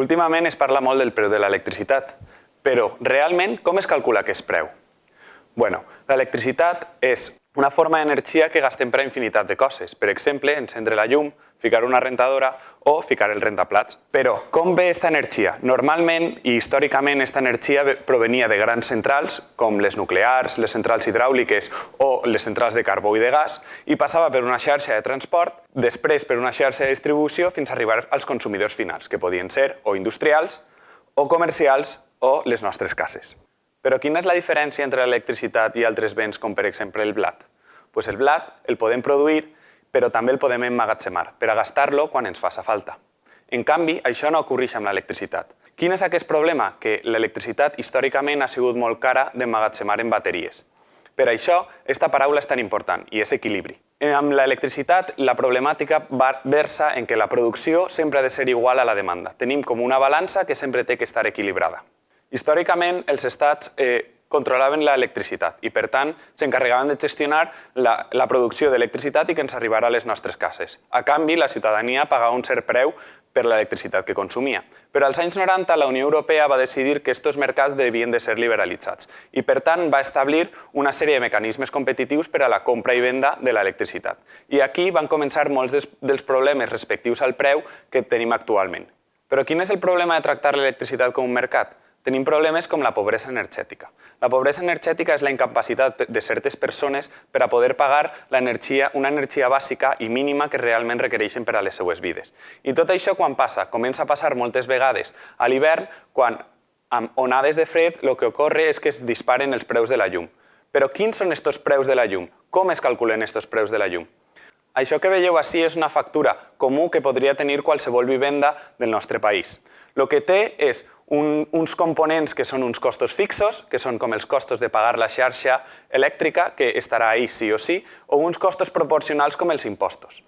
Últimament es parla molt del preu de l'electricitat, però realment com es calcula aquest preu? Bueno, l'electricitat és una forma d'energia que gastem per a infinitat de coses. Per exemple, encendre la llum, ficar una rentadora o ficar el rentaplats. Però com ve aquesta energia? Normalment i històricament aquesta energia provenia de grans centrals, com les nuclears, les centrals hidràuliques o les centrals de carbó i de gas, i passava per una xarxa de transport, després per una xarxa de distribució fins a arribar als consumidors finals, que podien ser o industrials o comercials o les nostres cases. Però quina és la diferència entre l'electricitat i altres béns com per exemple el blat? El blat el podem produir, però també el podem emmagatzemar per a gastar-lo quan ens faça falta. En canvi, això no ocorreix amb l'electricitat. Quin és aquest problema? Que l'electricitat històricament ha sigut molt cara d'emmagatzemar en bateries. Per això, aquesta paraula és tan important i és equilibri. Amb l'electricitat, la problemàtica versa en què la producció sempre ha de ser igual a la demanda. Tenim com una balança que sempre té que estar equilibrada. Històricament, els estats controlaven l'electricitat i, per tant, s'encarregaven de gestionar la producció d'electricitat i que ens arribara a les nostres cases. A canvi, la ciutadania pagava un cert preu per l'electricitat que consumia. Però als anys 90 la Unió Europea va decidir que aquests mercats devien de ser liberalitzats i, per tant, va establir una sèrie de mecanismes competitius per a la compra i venda de l'electricitat. I aquí van començar molts dels problemes respectius al preu que tenim actualment. Però quin és el problema de tractar l'electricitat com un mercat? Tenim problemes com la pobresa energètica. La pobresa energètica és la incapacitat de certes persones per a poder pagar una energia bàsica i mínima que realment requereixen per a les seues vides. I tot això quan passa? Comença a passar moltes vegades a l'hivern, quan amb onades de fred el que ocorre és que es disparen els preus de la llum. Però quins són aquests preus de la llum? Com es calculen aquests preus de la llum? Això que veieu ací és una factura comú que podria tenir qualsevol vivenda del nostre país. El que té és uns components que són uns costos fixos, que són com els costos de pagar la xarxa elèctrica, que estarà ahí sí o sí, o uns costos proporcionals com els impostos.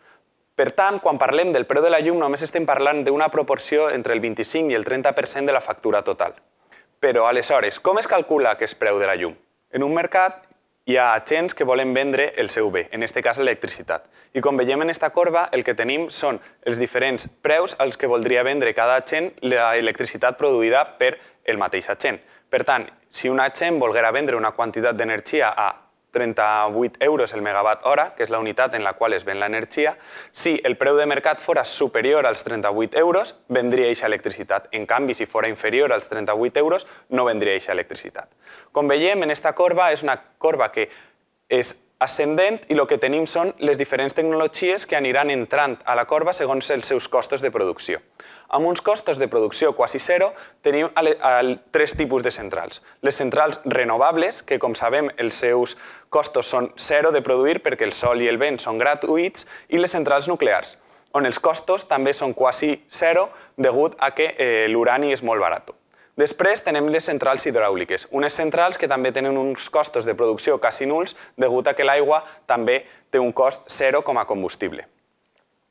Per tant, quan parlem del preu de la llum, només estem parlant d'una proporció entre el 25 i el 30% de la factura total. Però, aleshores, com es calcula aquest preu de la llum? En un mercat hi ha agents que volen vendre el seu bé, en aquest cas l'electricitat. I com veiem en aquesta corba, el que tenim són els diferents preus als que voldria vendre cada agent l'electricitat produïda per el mateix agent. Per tant, si un agent volguera vendre una quantitat d'energia a 38 euros el megawatt hora, que és la unitat en la qual es ven l'energia, si el preu de mercat fora superior als 38 euros, vendria aquesta electricitat. En canvi, si fora inferior als 38 euros, no vendria aquesta electricitat. Com veiem, en aquesta corba és una corba que és ascendent i el que tenim són les diferents tecnologies que aniran entrant a la corba segons els seus costos de producció. Amb uns costos de producció quasi zero tenim tres tipus de centrals. Les centrals renovables, que com sabem els seus costos són zero de produir perquè el sol i el vent són gratuïts, i les centrals nuclears, on els costos també són quasi zero degut a que l'urani és molt barat. Després tenem les centrals hidràuliques, unes centrals que també tenen uns costos de producció quasi nuls degut a que l'aigua també té un cost zero com a combustible.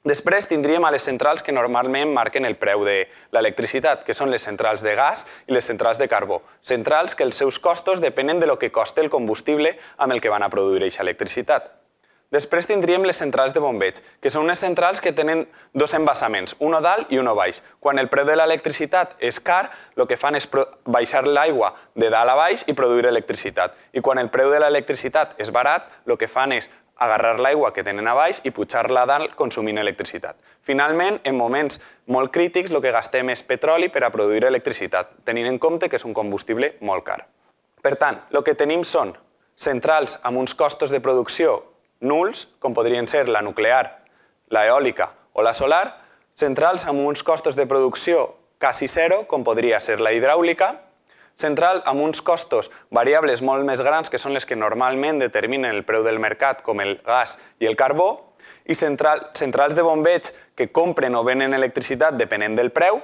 Després tindríem a les centrals que normalment marquen el preu de l'electricitat, que són les centrals de gas i les centrals de carbó. Centrals que els seus costos depenen de lo que costa el combustible amb el que van a produir aquesta electricitat. Després tindríem les centrals de bombeig, que són unes centrals que tenen dos embassaments, un dalt i un baix. Quan el preu de l'electricitat és car, el que fan és baixar l'aigua de dalt a baix i produir electricitat. I quan el preu de l'electricitat és barat, el que fan és agarrar l'aigua que tenen a baix i pujar-la a dalt consumint electricitat. Finalment, en moments molt crítics, el que gastem és petroli per a produir electricitat, tenint en compte que és un combustible molt car. Per tant, el que tenim són centrals amb uns costos de producció nuls, com podrien ser la nuclear, l'eòlica o la solar, centrals amb uns costos de producció quasi zero, com podria ser la hidràulica, central amb uns costos variables molt més grans, que són les que normalment determinen el preu del mercat, com el gas i el carbó, i centrals de bombeig que compren o venen electricitat depenent del preu,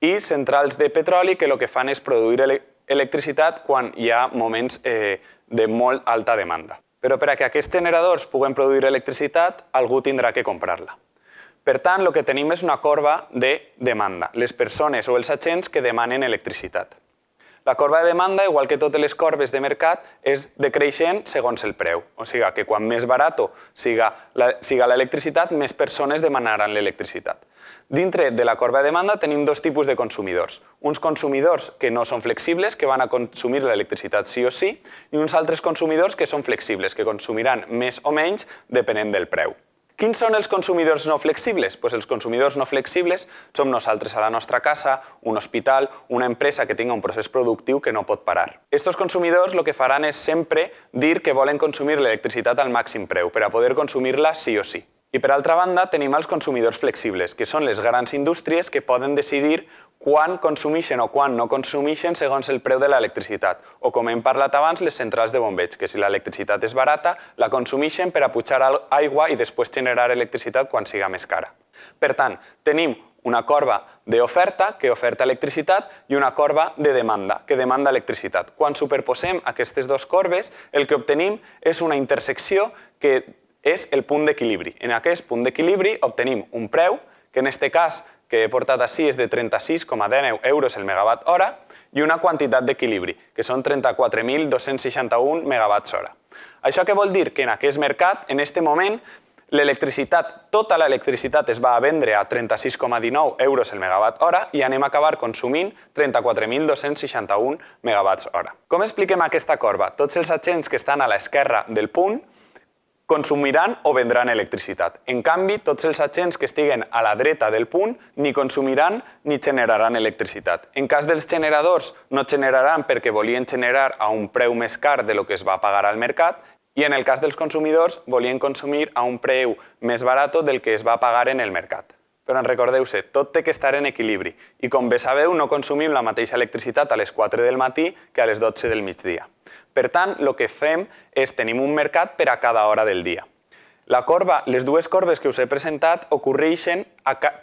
i centrals de petroli que el que fan és produir electricitat quan hi ha moments de molt alta demanda. Però per a que aquests generadors puguen produir electricitat, algú tindrà que comprar-la. Per tant, el que tenim és una corba de demanda, les persones o els agents que demanen electricitat. La corba de demanda, igual que totes les corbes de mercat, és decreixent segons el preu. O sigui que quan més barat siga l'electricitat, més persones demanaran l'electricitat. Dintre de la corba de demanda tenim dos tipus de consumidors. Uns consumidors que no són flexibles, que van a consumir l'electricitat sí o sí, i uns altres consumidors que són flexibles, que consumiran més o menys depenent del preu. Quins són els consumidors no flexibles? Els consumidors no flexibles som nosaltres a la nostra casa, un hospital, una empresa que tinga un procés productiu que no pot parar. Estos consumidors el que faran és sempre dir que volen consumir l'electricitat al màxim preu per a poder consumir-la sí o sí. I per altra banda tenim els consumidors flexibles, que són les grans indústries que poden decidir quan consumeixen o quan no consumeixen segons el preu de l'electricitat. O com hem parlat abans, les centrals de bombeig, que si l'electricitat és barata, la consumeixen per a pujar aigua i després generar electricitat quan siga més cara. Per tant, tenim una corba d'oferta, que oferta electricitat, i una corba de demanda, que demanda electricitat. Quan superposem aquestes dues corbes, el que obtenim és una intersecció que és el punt d'equilibri. En aquest punt d'equilibri obtenim un preu, que en aquest cas que he portat així és de 36,19 euros el megawatt hora, i una quantitat d'equilibri, que són 34.261 megawatts hora. Això què vol dir? Que en aquest mercat, en aquest moment, l'electricitat, tota l'electricitat es va a vendre a 36,19 euros el megawatt hora i anem a acabar consumint 34.261 megawatts hora. Com expliquem aquesta corba? Tots els agents que estan a l'esquerra del punt consumiran o vendran electricitat. En canvi, tots els agents que estiguen a la dreta del punt ni consumiran ni generaran electricitat. En cas dels generadors, no generaran perquè volien generar a un preu més car de lo que es va pagar al mercat, i en el cas dels consumidors, volien consumir a un preu més barat del que es va pagar en el mercat. Però recordeu-se, tot té que estar en equilibri, i com bé sabeu, no consumim la mateixa electricitat a les 4 del matí que a les 12 del migdia. Per tant, el que fem és tenim un mercat per a cada hora del dia. Les dues corbes que us he presentat ocorreixen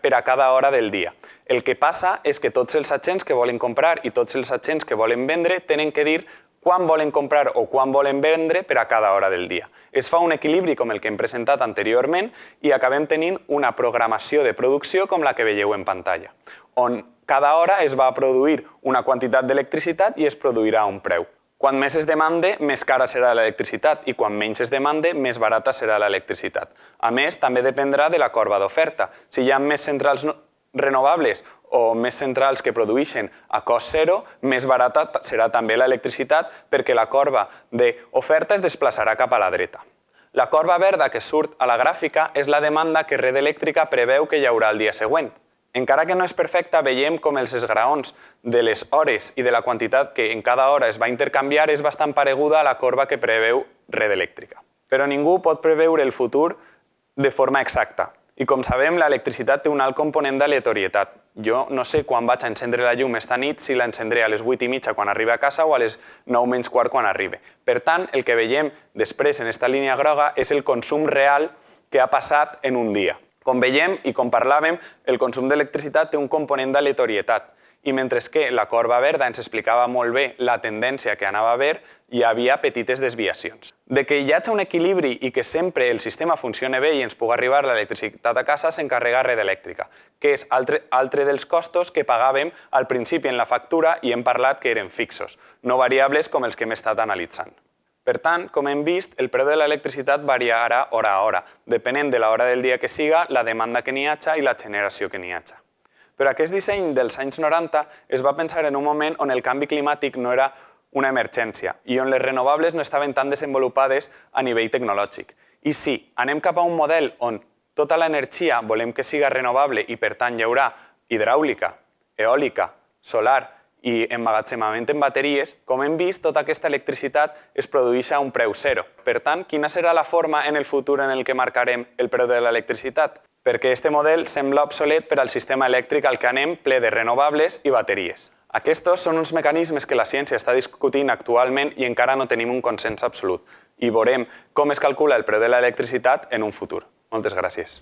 per a cada hora del dia. El que passa és que tots els agents que volen comprar i tots els agents que volen vendre tenen que dir quan volen comprar o quan volen vendre per a cada hora del dia. Es fa un equilibri com el que hem presentat anteriorment i acabem tenint una programació de producció com la que veieu en pantalla, on cada hora es va produir una quantitat d'electricitat i es produirà un preu. Quan més es demande, més cara serà l'electricitat i quan menys es demande, més barata serà l'electricitat. A més, també dependrà de la corba d'oferta. Si hi ha més centrals renovables o més centrals que produeixen a cost zero, més barata serà també l'electricitat perquè la corba d'oferta es desplaçarà cap a la dreta. La corba verda que surt a la gràfica és la demanda que Red Eléctrica preveu que hi haurà el dia següent. Encara que no és perfecta, veiem com els esgraons de les hores i de la quantitat que en cada hora es va intercanviar és bastant pareguda a la corba que preveu Red Eléctrica. Però ningú pot preveure el futur de forma exacta. I com sabem, l'electricitat té un alt component d'aleatorietat. Jo no sé quan vaig a encendre la llum esta nit, si l'encendré a les 8:30 quan arribi a casa o a les 9 menys quart quan arribi. Per tant, el que veiem després en aquesta línia groga és el consum real que ha passat en un dia. Com veiem i com parlàvem, el consum d'electricitat té un component d'aleatorietat i mentre que la corba verda ens explicava molt bé la tendència que anava a haver, hi havia petites desviacions. De que hi hagi un equilibri i que sempre el sistema funcioni bé i ens pugui arribar l'electricitat a casa s'encarrega Red Eléctrica, que és altre dels costos que pagàvem al principi en la factura i hem parlat que eren fixos, no variables com els que hem estat analitzant. Per tant, com hem vist, el preu de l'electricitat variarà hora a hora, depenent de l'hora del dia que siga, la demanda que n'hi hagi i la generació que n'hi hagi. Però aquest disseny dels anys 90 es va pensar en un moment on el canvi climàtic no era una emergència i on les renovables no estaven tan desenvolupades a nivell tecnològic. I sí, anem cap a un model on tota l'energia volem que siga renovable i per tant hi haurà hidràulica, eòlica, solar i emmagatzemament en bateries, com hem vist, tota aquesta electricitat es produeix a un preu zero. Per tant, quina serà la forma en el futur en el que marcarem el preu de l'electricitat? Perquè aquest model sembla obsolet per al sistema elèctric al que anem ple de renovables i bateries. Aquests són uns mecanismes que la ciència està discutint actualment i encara no tenim un consens absolut. I veurem com es calcula el preu de l'electricitat en un futur. Moltes gràcies.